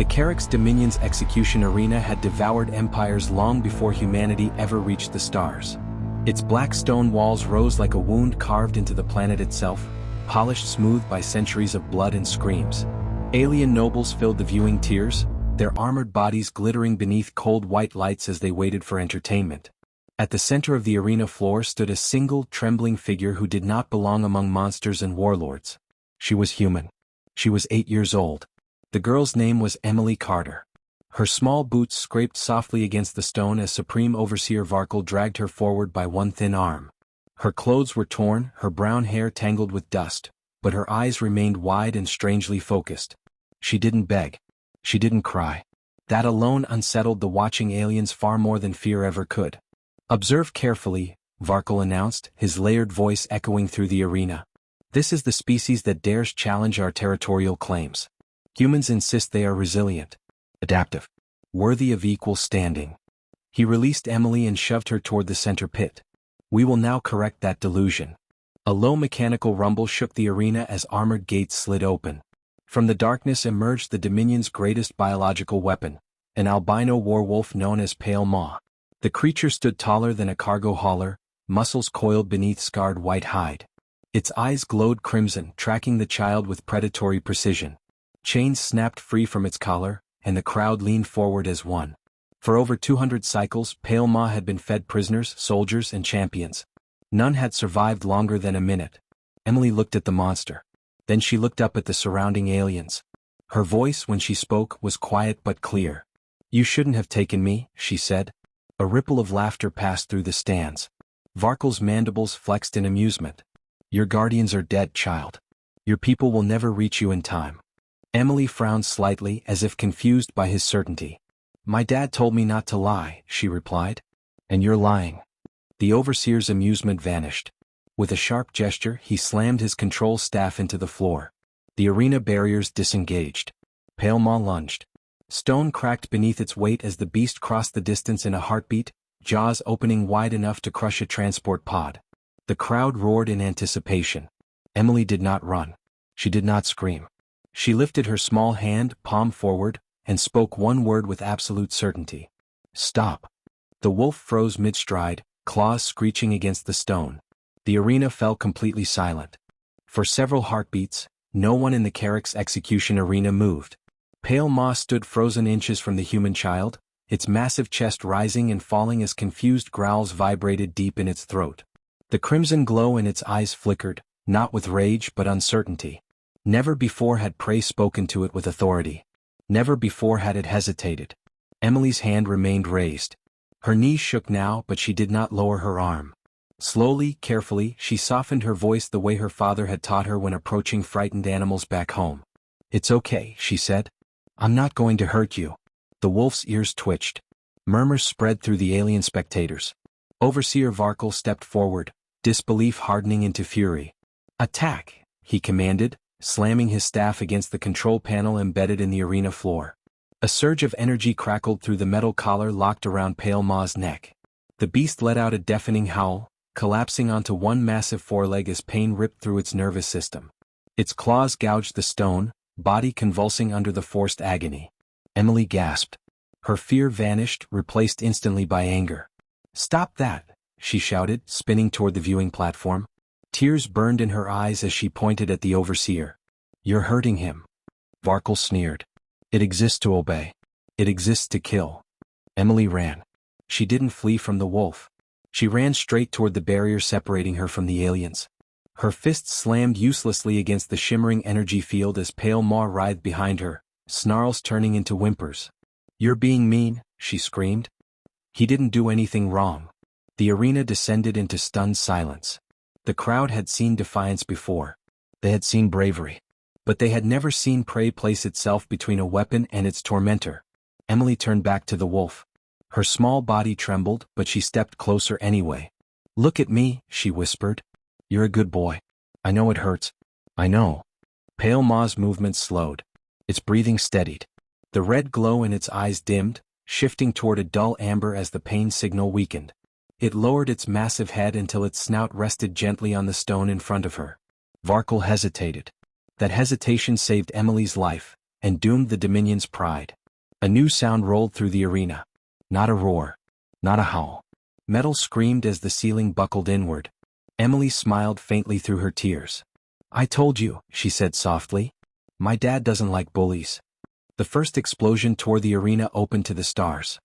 The Carrick's Dominion's execution arena had devoured empires long before humanity ever reached the stars. Its black stone walls rose like a wound carved into the planet itself, polished smooth by centuries of blood and screams. Alien nobles filled the viewing tiers, their armored bodies glittering beneath cold white lights as they waited for entertainment. At the center of the arena floor stood a single, trembling figure who did not belong among monsters and warlords. She was human. She was 8 years old. The girl's name was Emily Carter. Her small boots scraped softly against the stone as Supreme Overseer Varkle dragged her forward by one thin arm. Her clothes were torn, her brown hair tangled with dust, but her eyes remained wide and strangely focused. She didn't beg. She didn't cry. That alone unsettled the watching aliens far more than fear ever could. "Observe carefully," Varkle announced, his layered voice echoing through the arena. "This is the species that dares challenge our territorial claims. Humans insist they are resilient, adaptive, worthy of equal standing." He released Emily and shoved her toward the center pit. "We will now correct that delusion." A low mechanical rumble shook the arena as armored gates slid open. From the darkness emerged the Dominion's greatest biological weapon, an albino werewolf known as Pale Maw. The creature stood taller than a cargo hauler, muscles coiled beneath scarred white hide. Its eyes glowed crimson, tracking the child with predatory precision. Chains snapped free from its collar, and the crowd leaned forward as one. For over 200 cycles, Pale Maw had been fed prisoners, soldiers, and champions. None had survived longer than a minute. Emily looked at the monster. Then she looked up at the surrounding aliens. Her voice, when she spoke, was quiet but clear. "You shouldn't have taken me," she said. A ripple of laughter passed through the stands. Varkle's mandibles flexed in amusement. "Your guardians are dead, child. Your people will never reach you in time." Emily frowned slightly, as if confused by his certainty. "My dad told me not to lie," she replied. "And you're lying." The Overseer's amusement vanished. With a sharp gesture, he slammed his control staff into the floor. The arena barriers disengaged. Pale Maw lunged. Stone cracked beneath its weight as the beast crossed the distance in a heartbeat, jaws opening wide enough to crush a transport pod. The crowd roared in anticipation. Emily did not run. She did not scream. She lifted her small hand, palm forward, and spoke one word with absolute certainty. "Stop." The wolf froze mid-stride, claws screeching against the stone. The arena fell completely silent. For several heartbeats, no one in the Carrick's execution arena moved. Pale Maw stood frozen inches from the human child, its massive chest rising and falling as confused growls vibrated deep in its throat. The crimson glow in its eyes flickered, not with rage but uncertainty. Never before had prey spoken to it with authority. Never before had it hesitated. Emily's hand remained raised. Her knees shook now, but she did not lower her arm. Slowly, carefully, she softened her voice the way her father had taught her when approaching frightened animals back home. "It's okay," she said. "I'm not going to hurt you." The wolf's ears twitched. Murmurs spread through the alien spectators. Overseer Varkle stepped forward, disbelief hardening into fury. "Attack," he commanded, slamming his staff against the control panel embedded in the arena floor. A surge of energy crackled through the metal collar locked around Pale Maw's neck. The beast let out a deafening howl, collapsing onto one massive foreleg as pain ripped through its nervous system. Its claws gouged the stone, body convulsing under the forced agony. Emily gasped. Her fear vanished, replaced instantly by anger. "Stop that," she shouted, spinning toward the viewing platform. Tears burned in her eyes as she pointed at the Overseer. "You're hurting him." Varkle sneered. "It exists to obey. It exists to kill." Emily ran. She didn't flee from the wolf. She ran straight toward the barrier separating her from the aliens. Her fists slammed uselessly against the shimmering energy field as Pale Maw writhed behind her, snarls turning into whimpers. "You're being mean," she screamed. "He didn't do anything wrong." The arena descended into stunned silence. The crowd had seen defiance before. They had seen bravery. But they had never seen prey place itself between a weapon and its tormentor. Emily turned back to the wolf. Her small body trembled, but she stepped closer anyway. "Look at me," she whispered. "You're a good boy. I know it hurts. I know." Pale Maw's movements slowed. Its breathing steadied. The red glow in its eyes dimmed, shifting toward a dull amber as the pain signal weakened. It lowered its massive head until its snout rested gently on the stone in front of her. Varkle hesitated. That hesitation saved Emily's life, and doomed the Dominion's pride. A new sound rolled through the arena. Not a roar. Not a howl. Metal screamed as the ceiling buckled inward. Emily smiled faintly through her tears. "I told you," she said softly. "My dad doesn't like bullies." The first explosion tore the arena open to the stars.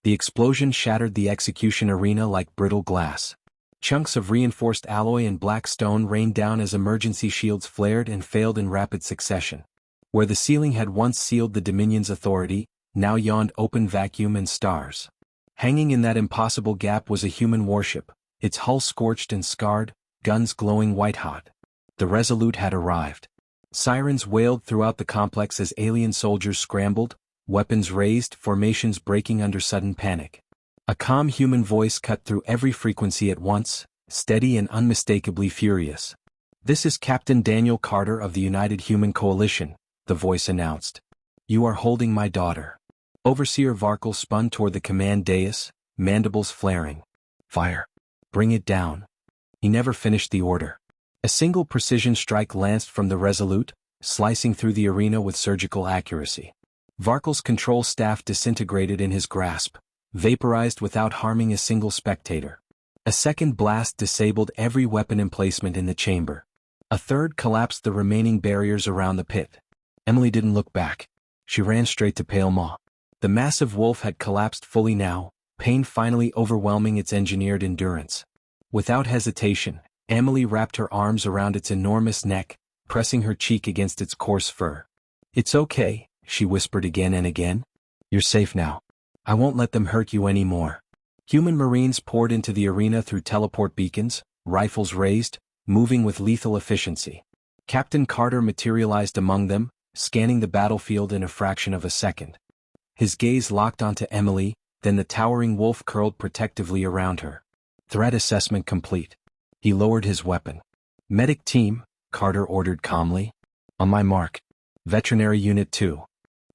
The explosion shattered the execution arena like brittle glass. Chunks of reinforced alloy and black stone rained down as emergency shields flared and failed in rapid succession. Where the ceiling had once sealed the Dominion's authority, now yawned open vacuum and stars. Hanging in that impossible gap was a human warship, its hull scorched and scarred, guns glowing white-hot. The Resolute had arrived. Sirens wailed throughout the complex as alien soldiers scrambled, weapons raised, formations breaking under sudden panic. A calm human voice cut through every frequency at once, steady and unmistakably furious. "This is Captain Daniel Carter of the United Human Coalition," the voice announced. "You are holding my daughter." Overseer Varkle spun toward the command dais, mandibles flaring. "Fire. Bring it down." He never finished the order. A single precision strike lanced from the Resolute, slicing through the arena with surgical accuracy. Varkle's control staff disintegrated in his grasp, vaporized without harming a single spectator. A second blast disabled every weapon emplacement in the chamber. A third collapsed the remaining barriers around the pit. Emily didn't look back. She ran straight to Pale Maw. The massive wolf had collapsed fully now, pain finally overwhelming its engineered endurance. Without hesitation, Emily wrapped her arms around its enormous neck, pressing her cheek against its coarse fur. "It's okay," she whispered again and again. "You're safe now. I won't let them hurt you anymore." Human Marines poured into the arena through teleport beacons, rifles raised, moving with lethal efficiency. Captain Carter materialized among them, scanning the battlefield in a fraction of a second. His gaze locked onto Emily, then the towering wolf curled protectively around her. Threat assessment complete. He lowered his weapon. "Medic team," Carter ordered calmly. "On my mark. Veterinary Unit 2.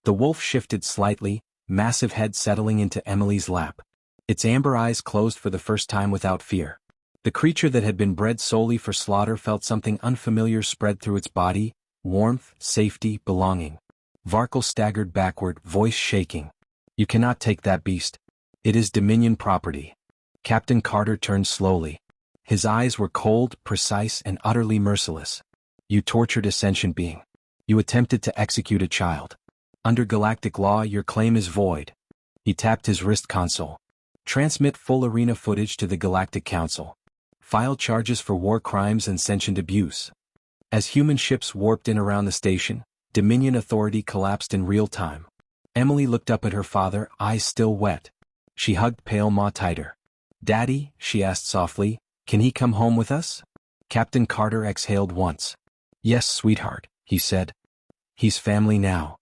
The wolf shifted slightly, massive head settling into Emily's lap. Its amber eyes closed for the first time without fear. The creature that had been bred solely for slaughter felt something unfamiliar spread through its body: warmth, safety, belonging. Varkle staggered backward, voice shaking. "You cannot take that beast. It is Dominion property." Captain Carter turned slowly. His eyes were cold, precise, and utterly merciless. "You tortured a sentient being. You attempted to execute a child. Under Galactic law, your claim is void." He tapped his wrist console. "Transmit full arena footage to the Galactic Council. File charges for war crimes and sentient abuse." As human ships warped in around the station, Dominion authority collapsed in real time. Emily looked up at her father, eyes still wet. She hugged Pale Maw tighter. "Daddy," she asked softly, "can he come home with us?" Captain Carter exhaled once. "Yes, sweetheart," he said. "He's family now."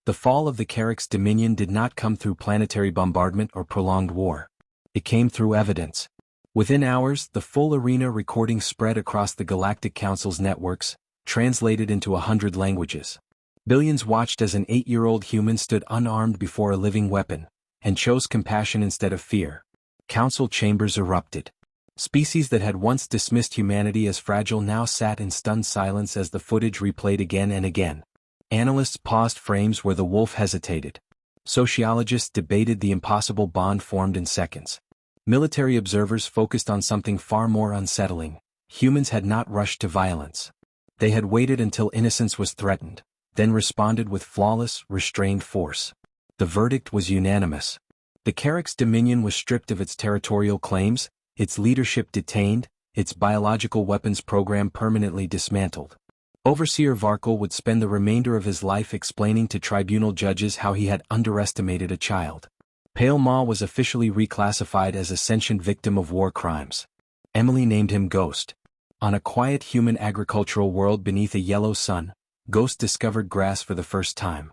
The fall of the Carrick's Dominion did not come through planetary bombardment or prolonged war. It came through evidence. Within hours, the full arena recording spread across the Galactic Council's networks, translated into 100 languages. Billions watched as an 8-year-old human stood unarmed before a living weapon, and chose compassion instead of fear. Council chambers erupted. Species that had once dismissed humanity as fragile now sat in stunned silence as the footage replayed again and again. Analysts paused frames where the wolf hesitated. Sociologists debated the impossible bond formed in seconds. Military observers focused on something far more unsettling. Humans had not rushed to violence. They had waited until innocence was threatened, then responded with flawless, restrained force. The verdict was unanimous. The Carrick's Dominion was stripped of its territorial claims, its leadership detained, its biological weapons program permanently dismantled. Overseer Varkle would spend the remainder of his life explaining to tribunal judges how he had underestimated a child. Pale Maw was officially reclassified as a sentient victim of war crimes. Emily named him Ghost. On a quiet human agricultural world beneath a yellow sun, Ghost discovered grass for the first time.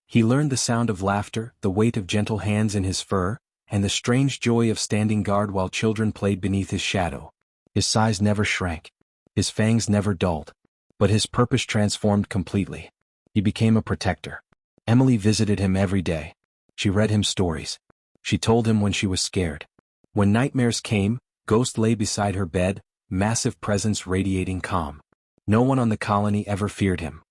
He learned the sound of laughter, the weight of gentle hands in his fur, and the strange joy of standing guard while children played beneath his shadow. His size never shrank. His fangs never dulled. But his purpose transformed completely. He became a protector. Emily visited him every day. She read him stories. She told him when she was scared. When nightmares came, Ghost lay beside her bed, massive presence radiating calm. No one on the colony ever feared him.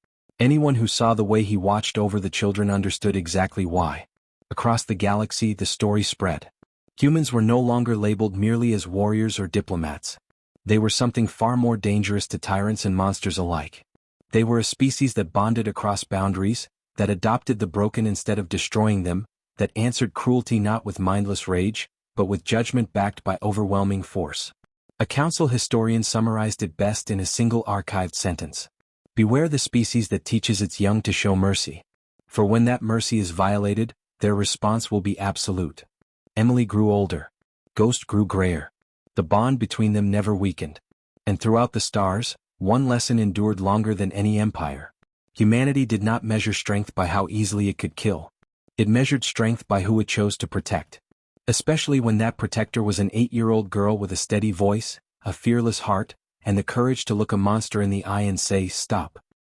Anyone who saw the way he watched over the children understood exactly why. Across the galaxy, the story spread. Humans were no longer labeled merely as warriors or diplomats. They were something far more dangerous to tyrants and monsters alike. They were a species that bonded across boundaries, that adopted the broken instead of destroying them, that answered cruelty not with mindless rage, but with judgment backed by overwhelming force. A council historian summarized it best in a single archived sentence. Beware the species that teaches its young to show mercy. For when that mercy is violated, their response will be absolute. Emily grew older. Ghost grew grayer. The bond between them never weakened. And throughout the stars, one lesson endured longer than any empire. Humanity did not measure strength by how easily it could kill. It measured strength by who it chose to protect. Especially when that protector was an 8-year-old girl with a steady voice, a fearless heart, and the courage to look a monster in the eye and say, "Stop."